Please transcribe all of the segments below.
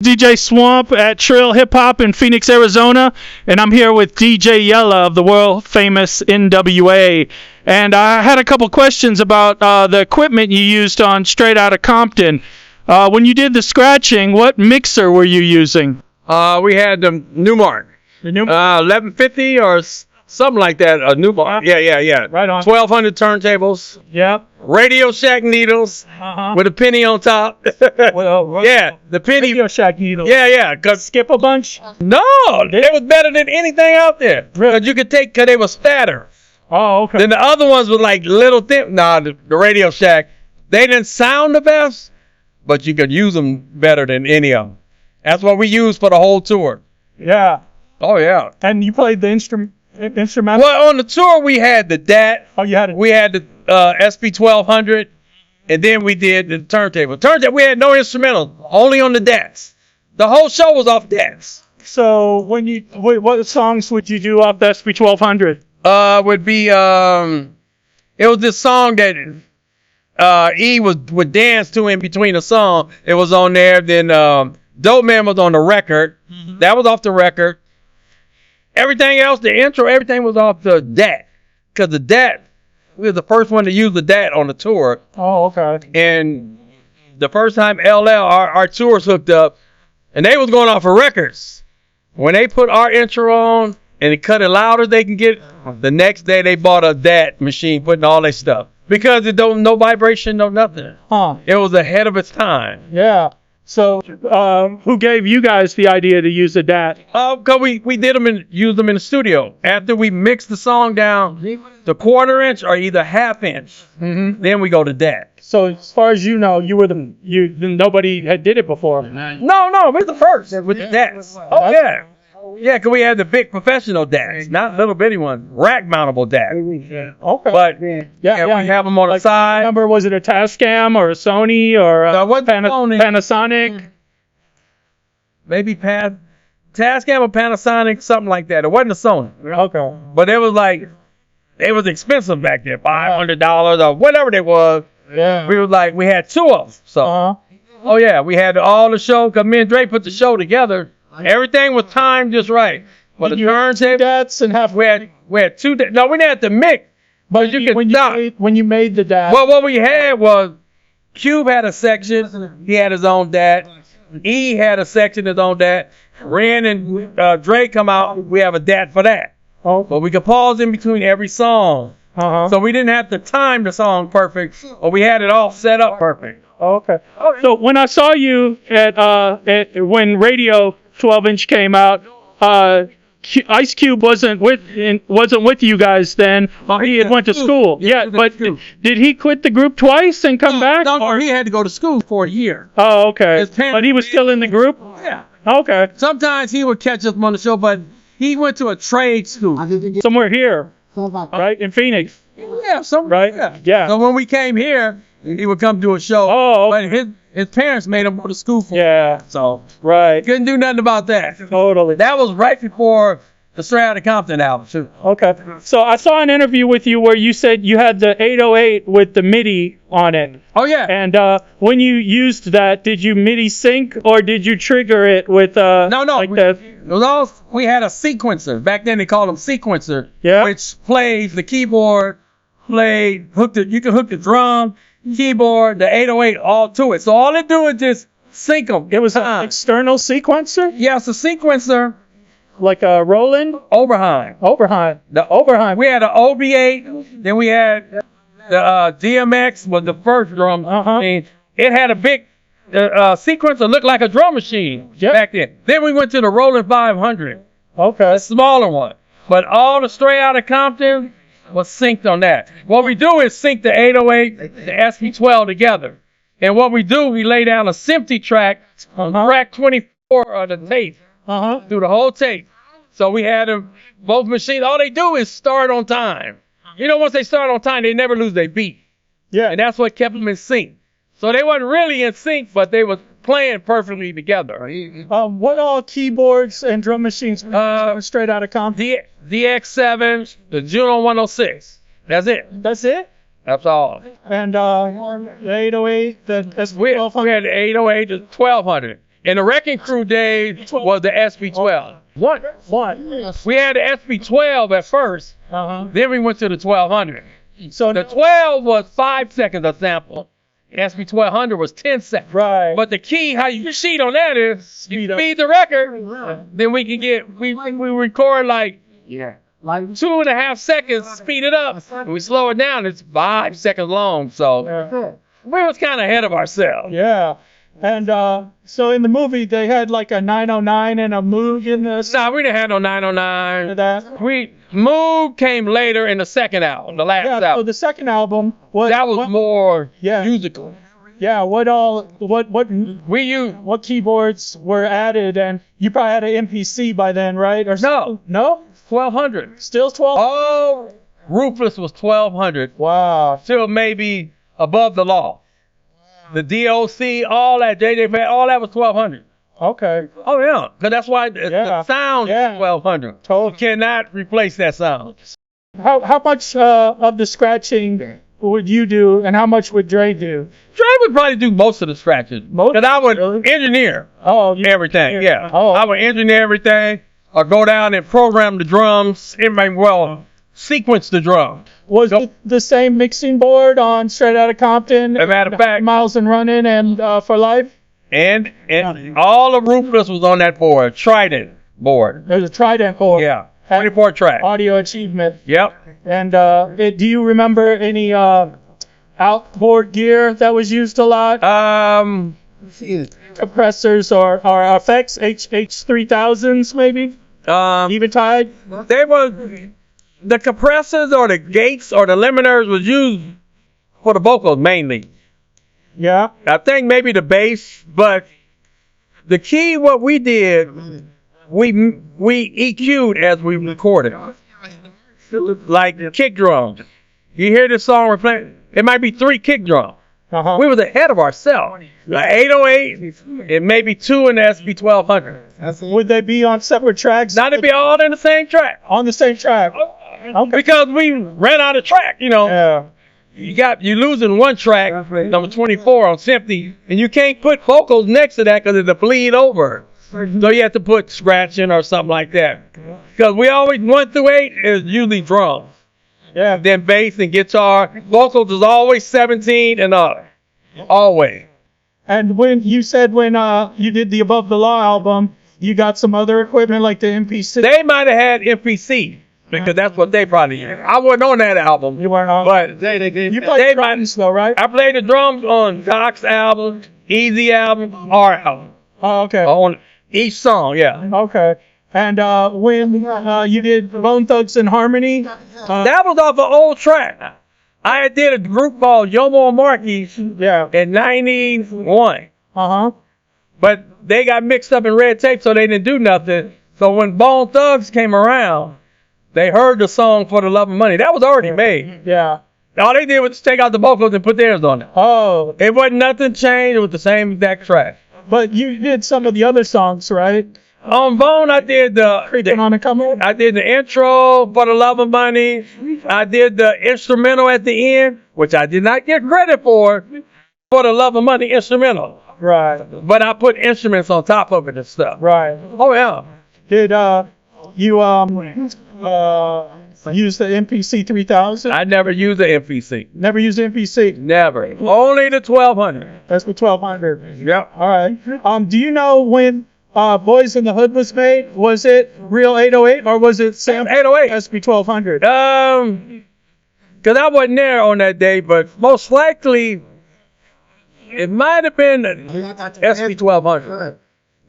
DJ Swamp at Trill Hip Hop in Phoenix, Arizona, and I'm here with DJ Yella of the world famous N.W.A. And I had a couple questions about the equipment you used on Straight Outta Compton. When you did the scratching, what mixer were you using? We had the Newmark. The Newmark? 1150 or something like that. A Newmark. Yeah. Right on. 1200 turntables. Yep. Radio Shack needles with a penny on top. Yeah, the penny. Radio Shack needles. Yeah. Cause Skip a bunch? no, it was better than anything out there. Really? Cause you could take, cause they was fatter. Oh, okay. Then the other ones were like little thin. Nah, the Radio Shack, they didn't sound the best, but you could use them better than any of them. That's what we used for the whole tour. Yeah. Oh yeah. And you played the instrumental? Well, on the tour we had the DAT. Oh, you had it. We had the SP 1200, and then we did the turntable. We had no instrumental, only on the DATs. The whole show was off DATs. So what songs would you do off the SP 1200? Would be it was this song that E would dance to in between the song. It was on there. Then Dope Man was on the record. Mm-hmm. That was off the record. Everything else, the intro, everything was off the DAT. Because the DAT, we were the first one to use the DAT on the tour. Oh, okay. And the first time LL, our tours hooked up, and they was going off of records. When they put our intro on and they cut it louder they can get, the next day they bought a DAT machine putting all their stuff. Because it don't, no vibration, no nothing. Huh. It was ahead of its time. Yeah. So, who gave you guys the idea to use the DAT? Because we did them and used them in the studio. After we mixed the song down, the 1/4 inch or either 1/2 inch, then we go to DAT. So, as far as you know, nobody had did it before. No, we're the first with the DATs. Oh, yeah. Yeah, because we had the big professional DATs, not little bitty ones, rack mountable DATs. Okay. But, we have them on the side. Remember, was it a Tascam or a Sony or a Sony. Panasonic? Maybe Tascam or Panasonic, something like that. It wasn't a Sony. Okay. But it was expensive back then, $500 or whatever it was. Yeah. We had two of them. So, oh yeah, we had all the show, because me and Dre put the show together. Everything was timed just right. But the turntable, DATs and half. we had two. No, we didn't have to mix. But you could stop. When you made the DAT. Well, what we had was Cube had a section. He had his own DAT. E had a section his own DAT. Ren and Dre come out. We have a DAT for that. Oh. But we could pause in between every song. So we didn't have to time the song perfect, or we had it all set up perfect. Okay. So when I saw you when Radio 12-inch came out, Ice Cube wasn't with you guys then. He had went to school. Yeah, but did he quit the group twice and come back? No, he had to go to school for a year. Oh, okay. But he was still in the group? Yeah. Okay. Sometimes he would catch us on the show, but he went to a trade school. Somewhere here, right? In Phoenix. Yeah, somewhere. Right? Yeah. So when we came here, he would come to a show. Oh. But his parents made him go to school for him. Yeah. So right. Couldn't do nothing about that. Totally. That was right before the Straight Outta Compton album, too. Okay. So I saw an interview with you where you said you had the 808 with the MIDI on it. Oh, yeah. And when you used that, did you MIDI sync or did you trigger it with No. like We had a sequencer. Back then they called them sequencer. Yeah. Which plays the keyboard, you can hook the drum, keyboard, the 808 all to it. So all it do is just sync them. It was an external sequencer? Yeah, it's a sequencer. Like a Roland? Oberheim. The Oberheim. We had an OB8, then we had the DMX was the first drum machine. It had a big sequencer, looked like a drum machine back then. Then we went to the Roland 500. Okay. A smaller one. But all the Straight Outta Compton was synced on that. What we do is sync the 808, the SP12 together. And what we do, we lay down a SMPTE track on track 24 of the tape. Through the whole tape. So we had them, both machines, all they do is start on time. You know, once they start on time, they never lose their beat. Yeah. And that's what kept them in sync. So they wasn't really in sync, but they was playing perfectly together. What all keyboards and drum machines Straight Outta Compton? The X7, the Juno 106. That's it. That's it? That's all. And the 808, the SP1200? We had the 808, the 1200. And the Wrecking Crew days was the SP12. What? We had the SP12 at first. Then we went to the 1200. So the 12 was 5 seconds a sample. SP1200 was 10 seconds. Right. But the key, how you cheat on that is you speed the record. Then we can get, we record like 2.5 seconds, speed it up. And we slow it down, it's 5 seconds long. So we was kind of ahead of ourselves. Yeah. And so in the movie, they had like a 909 and a Moog in this. Nah, we didn't have no 909. That. Moog came later in the second album, the last album. So the second album was more musical. Yeah. What keyboards were added? And you probably had an MPC by then, right? Or no, 1200. Still 12. Oh, Ruthless was 1200. Wow. Still maybe above the law. The DOC, all that, JJ, all that was 1200. Okay. Oh, yeah. Because that's why the sound is 1200. Totally. You cannot replace that sound. How much of the scratching would you do, and how much would Dre do? Dre would probably do most of the scratches. Because I would engineer everything. Yeah. I would engineer everything, or go down and program the drums. Sequence the drums. Was it the same mixing board on Straight Outta Compton? As a matter of fact, Miles and Running and For Life? And all the Ruthless was on that board. Trident board. There's a Trident board. Yeah. 24 track. Audio Achievement. Yep. And do you remember any outboard gear that was used a lot? Compressors or effects? H3000s maybe? Eventide? They were... The compressors or the gates or the limiters was used for the vocals mainly. Yeah. I think maybe the bass, but the key, what we did, we EQ'd as we recorded. Like kick drums. You hear this song we're playing, it might be 3 kick drums. We was ahead of ourselves. 808 and maybe 2 in the SP1200. Would they be on separate tracks? Not to be all in the same track. On the same track. Okay. Because we ran out of track, Yeah. You're losing one track, number 24 on Sympathy, and you can't put vocals next to that because it'll bleed over. So you have to put scratching or something like that. Because we always 1 through 8 is usually drums. Yeah. Then bass and guitar. Vocals is always 17 and up. Always. And when you said you did the Above the Law album, you got some other equipment like the MPC? They might have had MPC. Because that's what they probably did. I wasn't on that album. You weren't on? But they did. You played drums though, right? I played the drums on Doc's album, Easy album, our album. Oh, okay. On each song, yeah. Okay. And when you did Bone Thugs and Harmony? That was off an old track. I did a group called Yomo and Marquis in 91. But they got mixed up in red tape, so they didn't do nothing. So when Bone Thugs came around, they heard the song For the Love of Money. That was already made. Yeah. All they did was take out the vocals and put theirs on it. Oh. It wasn't nothing changed. It was the same exact track. But you did some of the other songs, right? On Bone, I did I did the intro, For the Love of Money. I did the instrumental at the end, which I did not get credit for the Love of Money instrumental. Right. But I put instruments on top of it and stuff. Right. Oh, yeah. Did you use the MPC 3000? I never used the MPC. Never used the MPC? Never. Only the 1200. That's the 1200. Yep. All right. Do you know when Boys in the Hood was made? Was it real 808 or was it Sam 808 SP 1200? Because I wasn't there on that day, but most likely it might have been SP 1200.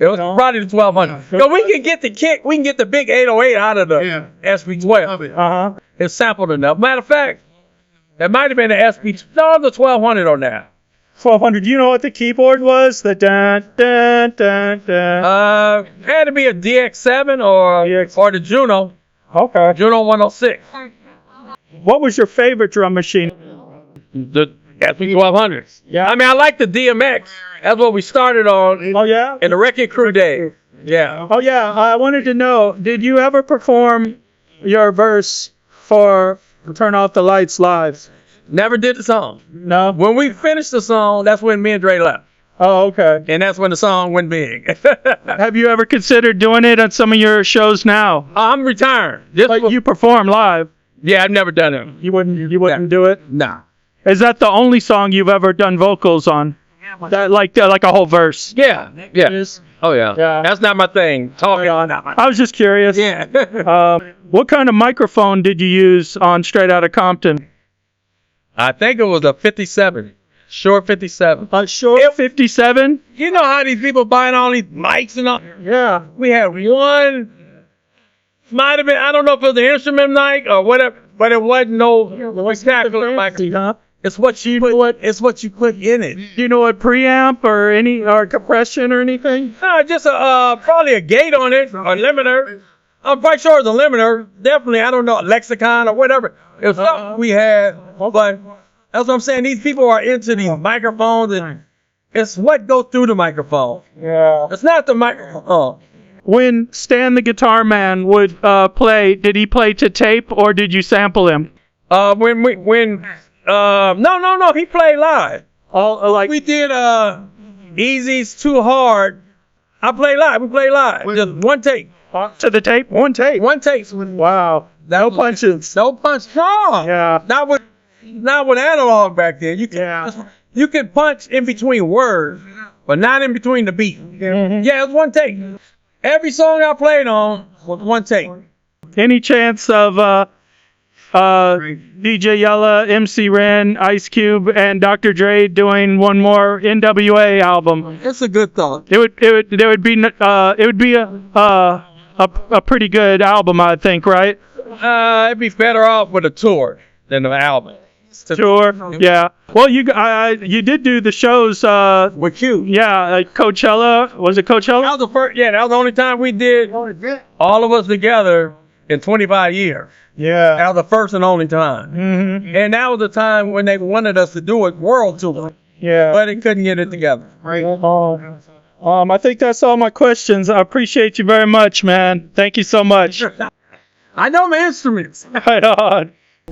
It was probably the 1200. So we can get the kick, we can get the big 808 out of the SP12. It's sampled enough. Matter of fact, it might have been the the 1200 on that. 1200. Do you know what the keyboard was? The dun dun dun dun. It had to be a DX7 or the Juno. Okay. Juno 106. What was your favorite drum machine? The SP1200. Yeah. I mean, I like the DMX. That's what we started on. Oh, yeah? In the Wrecking Crew days. Yeah. Oh, yeah. I wanted to know, did you ever perform your verse for Turn Off the Lights live? Never did the song. No? When we finished the song, that's when me and Dre left. Oh, okay. And that's when the song went big. Have you ever considered doing it on some of your shows now? I'm retired. Like you perform live. Yeah, I've never done it. You wouldn't do it? Nah. Is that the only song you've ever done vocals on? That like a whole verse? Yeah. Oh yeah. Yeah. That's not my thing. Talking on. I was just curious. Yeah. What kind of microphone did you use on Straight Outta Compton? I think it was a 57. Short 57. A short 57? You know how these people buying all these mics and all? Yeah. We had one. Might have been, I don't know if it was an instrument mic or whatever, but it wasn't no spectacular mic. Huh? It's what you put. It's what you put in it. Do you know what preamp or compression or anything? No, just probably a gate on it or limiter. I'm quite sure it's a limiter. Definitely, I don't know, lexicon or whatever. It was something we had, but that's what I'm saying. These people are into these microphones, and it's what goes through the microphone. Yeah. It's not the microphone. When Stan the Guitar Man would play, did he play to tape or did you sample him? No, he played live. All like We did Easy's Too Hard. I played live. We played live. Just one take. to the tape? One take. One take. Wow. No punches. No punch. No. Yeah. Not with analog back then. You could punch in between words, but not in between the beat. Mhm. Yeah, it was one take. Every song I played on was one take. Any chance of DJ Yella, MC Ren, Ice Cube, and Dr. Dre doing one more N.W.A. album? It's a good thought. It would be a pretty good album, I think, right? It'd be better off with a tour than an album. Sure. Yeah. Well, you did do the shows. With you. Yeah, like Coachella. Was it Coachella? That was the first. Yeah, that was the only time we did all of us together in 25 years. Yeah. That was the first and only time. Mm-hmm. And that was the time when they wanted us to do it world tour, Yeah. but they couldn't get it together. Right. I think that's all my questions. I appreciate you very much, man. Thank you so much. I know my instruments. Right on.